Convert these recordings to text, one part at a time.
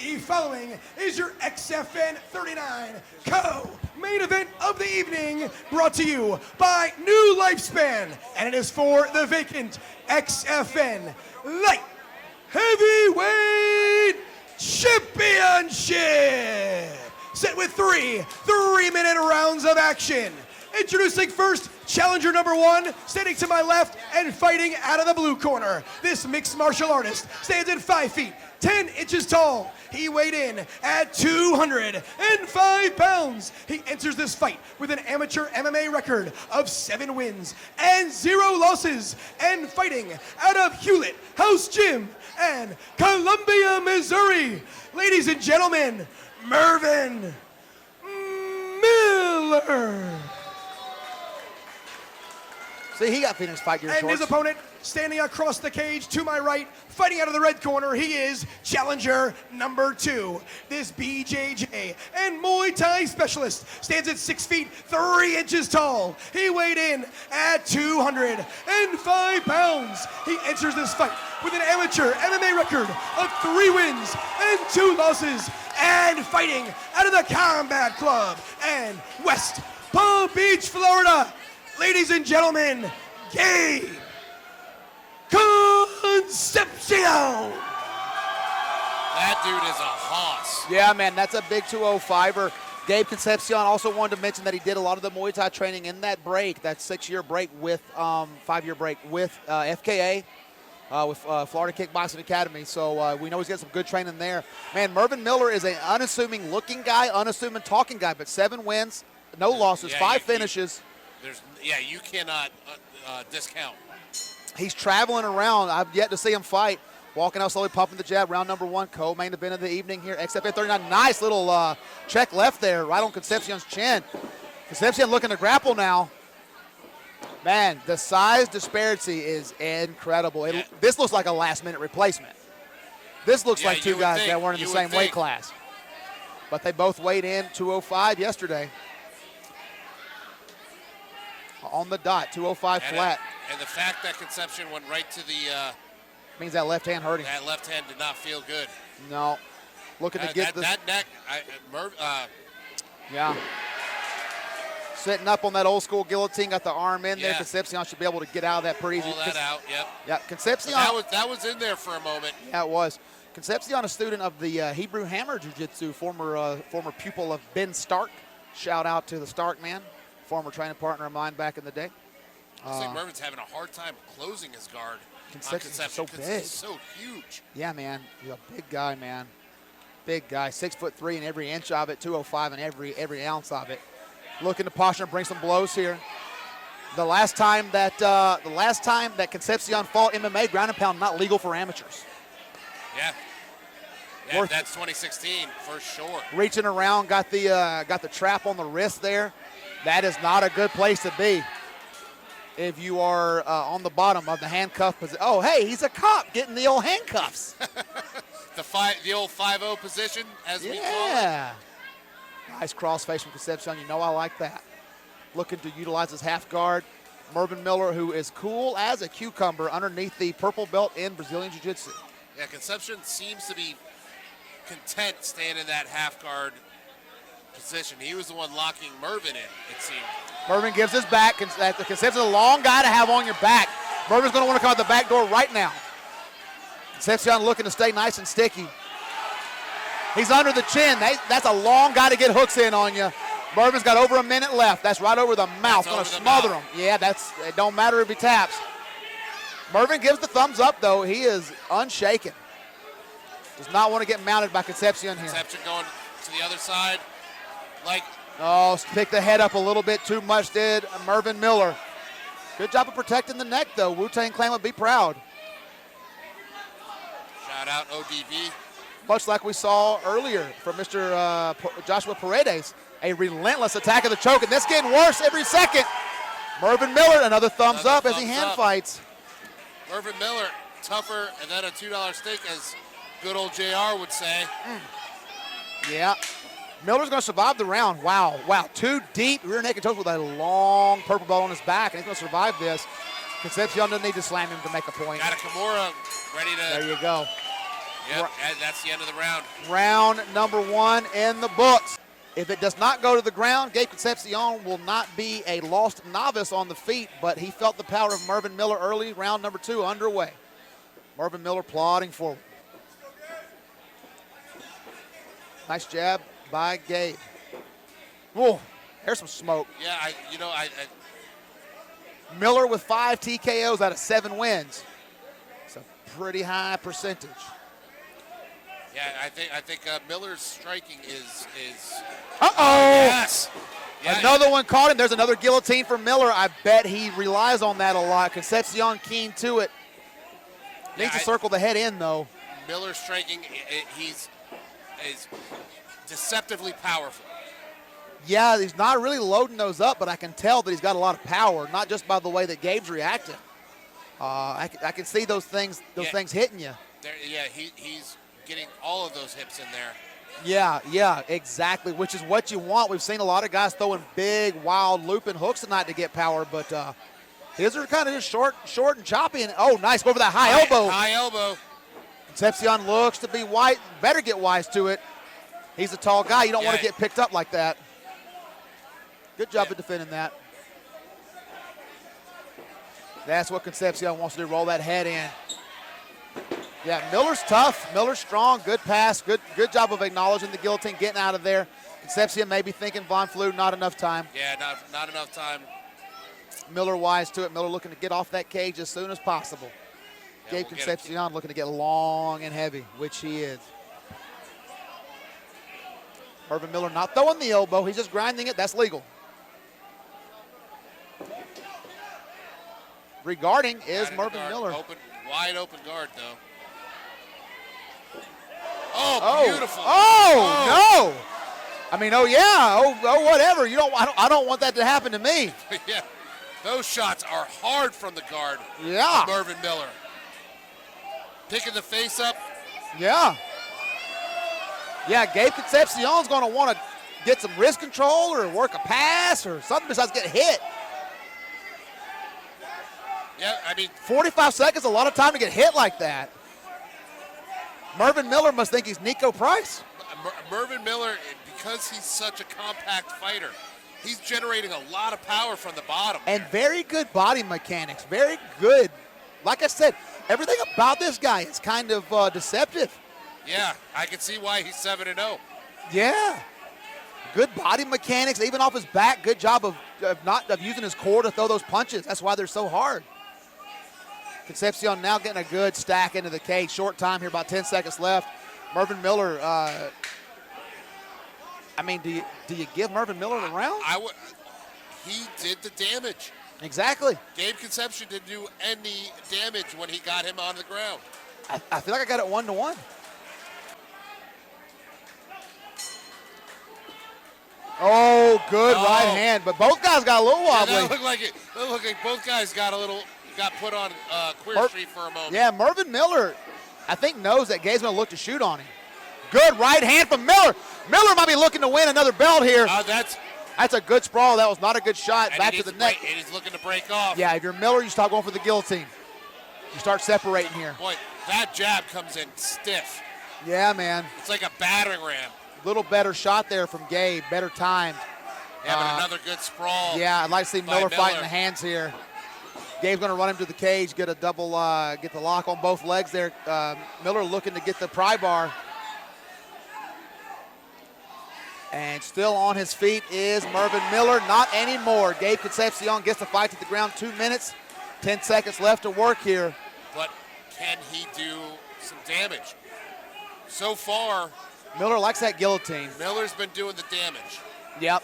The following is your XFN 39 co-main event of the evening, brought to you by New Lifespan, and it is for the vacant XFN Light Heavyweight Championship. Set with three-minute rounds of action. Introducing first, challenger number 1, standing to my left and fighting out of the blue corner. This mixed martial artist stands at 5 feet, 10 inches tall. He weighed in at 205 pounds. He enters this fight with an amateur MMA record of 7 wins and 0 losses, and fighting out of Hullet House Gym and Columbia, Missouri. Ladies and gentlemen, Mervin Miller. See, he got finished fight gear shorts. And his opponent, standing across the cage to my right, fighting out of the red corner, he is challenger number 2. This BJJ and Muay Thai specialist stands at 6 feet, 3 inches tall. He weighed in at 205 pounds. He enters this fight with an amateur MMA record of 3 wins and 2 losses, and fighting out of the Combat Club and West Palm Beach, Florida. Ladies and gentlemen, Gabe Concepcion. That dude is a hoss. Yeah, man, that's a big 205er. Gabe Concepcion also wanted to mention that he did a lot of the Muay Thai training in that break, that 6-year break with, 5-year break with FKA, with Florida Kickboxing Academy. So we know he's got some good training there. Man, Mervin Miller is an unassuming looking guy, unassuming talking guy, but 7 wins, no losses, 5 finishes. You cannot discount. He's traveling around. I've yet to see him fight. Walking out slowly, pumping the jab. Round number 1, co-main event of the evening here. XFN 39. Nice little check left there, right on Concepcion's chin. Concepcion looking to grapple now. Man, the size disparity is incredible. This looks like a last-minute replacement. This looks like 2 guys that weren't in the same weight class. But they both weighed in 205 yesterday. On the dot, 205 flat. And the fact that Concepcion went right to the... means that left hand hurting. That left hand did not feel good. No. Looking to get that neck... yeah. Sitting up on that old school guillotine, got the arm in there. Concepcion should be able to get out of that pretty easy. Pull that out, yep. Yeah, Concepcion... That was in there for a moment. Yeah, it was. Concepcion, a student of the Hebrew Hammer Jiu-Jitsu, former pupil of Ben Stark. Shout out to the Stark man. Former training partner of mine back in the day. I think Mervin's having a hard time closing his guard. Concepcion's so big. He's so huge. Yeah, man. He's a big guy, man. Big guy. 6'3" in every inch of it, 205 in every ounce of it. Looking to posture and bring some blows here. The last time that Concepcion fought MMA, ground and pound, not legal for amateurs. Yeah, that's 2016 for sure. Reaching around, got the trap on the wrist there. That is not a good place to be if you are on the bottom of the handcuff position. Oh, hey, he's a cop getting the old handcuffs. the old 5-0 position, as we call it. Yeah. Nice crossface from Concepcion. You know I like that. Looking to utilize his half guard. Mervin Miller, who is cool as a cucumber underneath the purple belt in Brazilian Jiu-Jitsu. Yeah, Concepcion seems to be content staying in that half guard position. He was the one locking Mervin in, it seemed. Mervin gives his back. Concepcion's a long guy to have on your back. Mervin's going to want to come out the back door right now. Concepcion looking to stay nice and sticky. He's under the chin. That's a long guy to get hooks in on you. Mervin's got over a minute left. That's right over the mouth. Going to smother him. Yeah, it don't matter if he taps. Mervin gives the thumbs up, though. He is unshaken. Does not want to get mounted by Concepcion here. Concepcion going to the other side. Picked the head up a little bit too much, did Mervin Miller. Good job of protecting the neck, though. Wu-Tang Clan would be proud. Shout out ODB. Much like we saw earlier from Mr. Joshua Paredes. A relentless attack of the choke, and this getting worse every second. Mervin Miller, another thumbs up as he hand fights. Mervin Miller, tougher than a $2 steak, as good old JR would say. Yeah. Miller's going to survive the round. Wow. 2 deep rear naked chokes with a long purple belt on his back, and he's going to survive this. Concepcion doesn't need to slam him to make a point. Got a Kimura ready to... There you go. Yep, and that's the end of the round. Round number 1 in the books. If it does not go to the ground, Gabe Concepcion will not be a lost novice on the feet, but he felt the power of Mervin Miller early. Round number 2 underway. Mervin Miller plodding forward. Nice jab by Gabe. Whoa, there's some smoke. Yeah, Miller with 5 TKOs out of 7 wins. It's a pretty high percentage. Yeah, I think Miller's striking is. Uh-oh! Yes. Yeah, Another one caught him. There's another guillotine for Miller. I bet he relies on that a lot. Concepcion keen to it. Needs to circle the head in, though. Miller's striking, is deceptively powerful. Yeah, he's not really loading those up, but I can tell that he's got a lot of power, not just by the way that Gabe's reacting. I can see those things hitting you. He's getting all of those hips in there. Yeah, exactly, which is what you want. We've seen a lot of guys throwing big, wild, looping hooks tonight to get power, but his are kind of just short and choppy. And oh, nice, go for that high elbow. High elbow. Concepcion looks to be wide, better get wise to it. He's a tall guy. You don't want to get picked up like that. Good job of defending that. That's what Concepcion wants to do, roll that head in. Yeah, Miller's tough. Miller's strong. Good pass. Good job of acknowledging the guillotine, getting out of there. Concepcion may be thinking Von Flue, not enough time. Yeah, not enough time. Miller wise to it. Miller looking to get off that cage as soon as possible. Yeah, Gabe Concepcion looking to get long and heavy, which he is. Mervin Miller not throwing the elbow. He's just grinding it. That's legal. Regarding is Mervin Miller. Wide open guard, though. Oh, beautiful. Oh, no. I mean, oh, yeah. Oh, whatever. I don't want that to happen to me. Yeah. Those shots are hard from the guard. Yeah. Mervin Miller. Picking the face up. Yeah. Yeah, Gabe Concepcion's going to want to get some wrist control or work a pass or something besides get hit. Yeah, I mean, 45 seconds, a lot of time to get hit like that. Mervin Miller must think he's Nico Price. Mervin Miller, because he's such a compact fighter, he's generating a lot of power from the bottom. And very good body mechanics, very good. Like I said, everything about this guy is kind of deceptive. Yeah, I can see why he's 7-0. Yeah. Good body mechanics, even off his back. Good job of using his core to throw those punches. That's why they're so hard. Concepcion now getting a good stack into the cage. Short time here, about 10 seconds left. Mervin Miller, I mean, do you give Mervin Miller the round? He did the damage. Exactly. Gabe Concepcion didn't do any damage when he got him on the ground. I feel like I got it 1-1. Oh, good right hand, but both guys got a little wobbly. Yeah, that looked like both guys got put on Queer Street for a moment. Yeah, Mervin Miller, I think, knows that Gabe's going to look to shoot on him. Good right hand from Miller. Miller might be looking to win another belt here. That's a good sprawl. That was not a good shot. Back to the neck. And he's looking to break off. Yeah, if you're Miller, you start going for the guillotine. You start separating here. Boy, that jab comes in stiff. Yeah, man. It's like a battering ram. Little better shot there from Gabe, better timed. Yeah, but another good sprawl. Yeah, I'd like to see Miller fighting the hands here. Gabe's going to run him to the cage, get a double, get the lock on both legs there. Miller looking to get the pry bar. And still on his feet is Mervin Miller. Not anymore. Gabe Concepcion gets the fight to the ground. 2 minutes, 10 seconds left to work here. But can he do some damage? So far, Miller likes that guillotine. Miller's been doing the damage. Yep.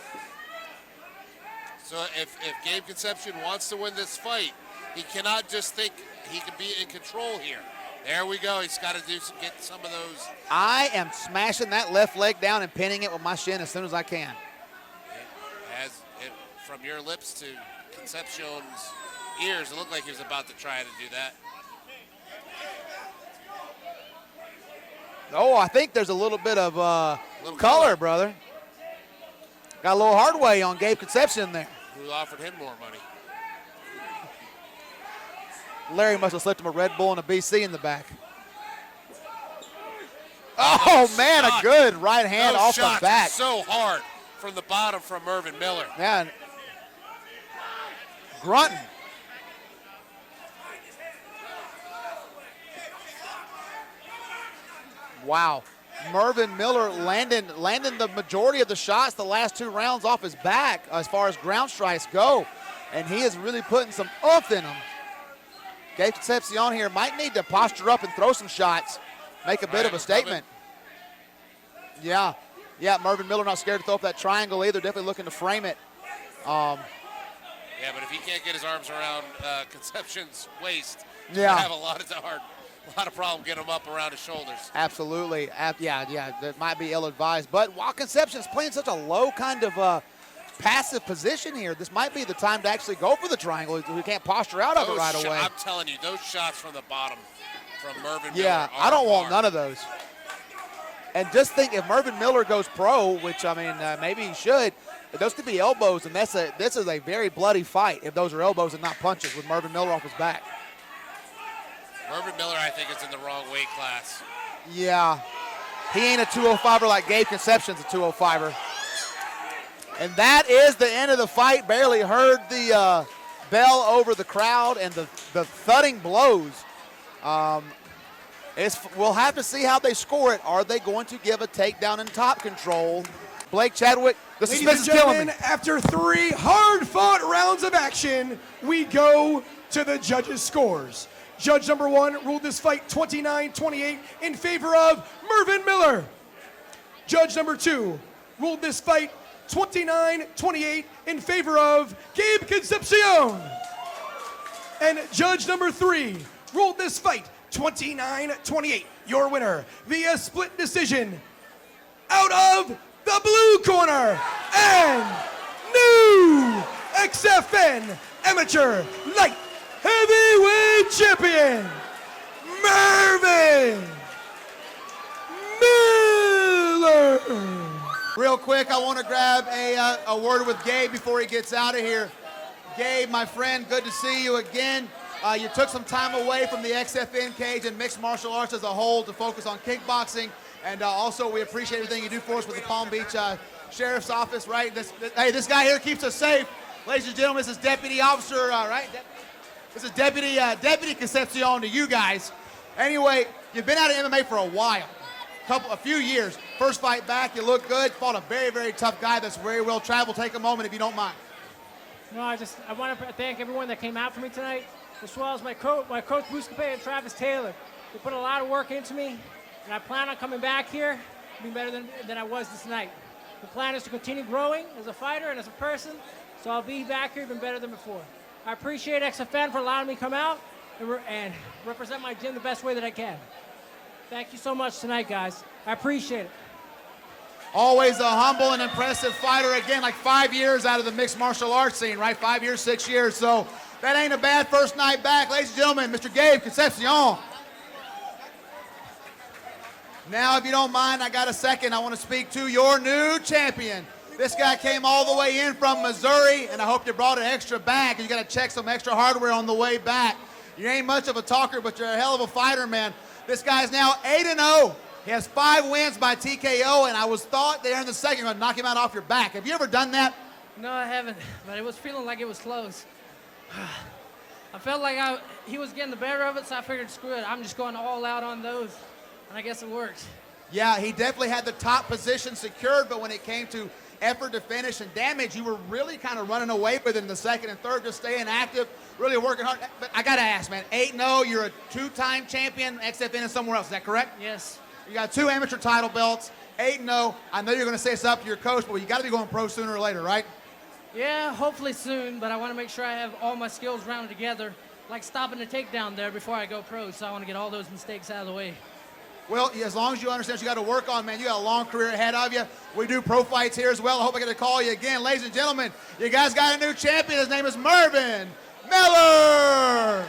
So if Gabe Concepcion wants to win this fight, he cannot just think he can be in control here. There we go. He's got to get some of those. I am smashing that left leg down and pinning it with my shin as soon as I can. From your lips to Concepcion's ears, it looked like he was about to try to do that. Oh, I think there's a little bit of color, brother. Got a little hard way on Gabe Concepcion there. Who offered him more money? Larry must have slipped him a Red Bull and a BC in the back. Oh, man, a good right hand Those off the shots back. are so hard from the bottom from Mervin Miller. Man, grunting. Wow. Mervin Miller landing the majority of the shots the last 2 rounds off his back as far as ground strikes go. And he is really putting some oomph in him. Gabe Concepcion here might need to posture up and throw some shots, make a bit of a statement. Yeah, Mervin Miller not scared to throw up that triangle either, definitely looking to frame it. Yeah, but if he can't get his arms around Concepcion's waist, Yeah. he'll have a lot of problem getting him up around his shoulders. Absolutely. Yeah, that might be ill-advised. But while Concepcion's playing such a low kind of passive position here, this might be the time to actually go for the triangle. We can't posture out of it right away. I'm telling you, those shots from the bottom from Mervin Miller. Yeah, I don't want none of those. And just think, if Mervin Miller goes pro, which, I mean, maybe he should, those could be elbows, and this is a very bloody fight if those are elbows and not punches with Mervin Miller off his back. Mervin Miller, I think, is in the wrong weight class. Yeah. He ain't a 205er like Gabe Concepcion's a 205er. And that is the end of the fight. Barely heard the bell over the crowd and the thudding blows. We'll have to see how they score it. Are they going to give a takedown in top control? Blake Chadwick, the suspense is killing me. After 3 hard-fought rounds of action, we go to the judges' scores. Judge number 1 ruled this fight 29-28 in favor of Mervin Miller. Judge number 2 ruled this fight 29-28 in favor of Gabe Concepcion. And judge number 3 ruled this fight 29-28. Your winner via split decision out of the blue corner and new XFN amateur light heavyweight champion, Mervin Miller. Real quick, I want to grab a word with Gabe before he gets out of here. Gabe, my friend, good to see you again. You took some time away from the XFN cage and mixed martial arts as a whole to focus on kickboxing. And also, we appreciate everything you do for us with the Palm Beach Sheriff's Office, right? This guy here keeps us safe. Ladies and gentlemen, this is Deputy Officer, right? This is Deputy Concepcion to you guys. Anyway, you've been out of MMA for a while, a few years. First fight back, you look good. Fought a very, very tough guy that's very well traveled. Take a moment if you don't mind. No, I want to thank everyone that came out for me tonight, as well as my coach Buscapé and Travis Taylor. They put a lot of work into me, and I plan on coming back here to be better than I was this night. The plan is to continue growing as a fighter and as a person, so I'll be back here even better than before. I appreciate XFN for allowing me to come out and represent my gym the best way that I can. Thank you so much tonight, guys. I appreciate it. Always a humble and impressive fighter. Again, like 5 years out of the mixed martial arts scene, right? 5 years, 6 years. So that ain't a bad first night back. Ladies and gentlemen, Mr. Gabe Concepcion. Now, if you don't mind, I got a second. I want to speak to your new champion. This guy came all the way in from Missouri, and I hope you brought an extra bag. You got to check some extra hardware on the way back. You ain't much of a talker, but you're a hell of a fighter, man. This guy's now 8-0. He has 5 wins by TKO, and I was thought there in the second going to knock him out off your back. Have you ever done that? No, I haven't, but it was feeling like it was close. I felt like he was getting the better of it, so I figured, screw it. I'm just going all out on those, and I guess it worked. Yeah, he definitely had the top position secured, but when it came to effort to finish and damage, you were really kind of running away with it in the second and third, just staying active, really working hard. But I got to ask, man, 8-0, you're a 2-time champion, XFN is somewhere else, is that correct? Yes. You got 2 amateur title belts, 8-0. I know you're going to say it's up to your coach, but you got to be going pro sooner or later, right? Yeah, hopefully soon, but I want to make sure I have all my skills rounded together, like stopping the takedown there before I go pro, so I want to get all those mistakes out of the way. Well, as long as you understand what you got to work on, man, you got a long career ahead of you. We do pro fights here as well. I hope I get to call you again. Ladies and gentlemen, you guys got a new champion. His name is Mervin Miller.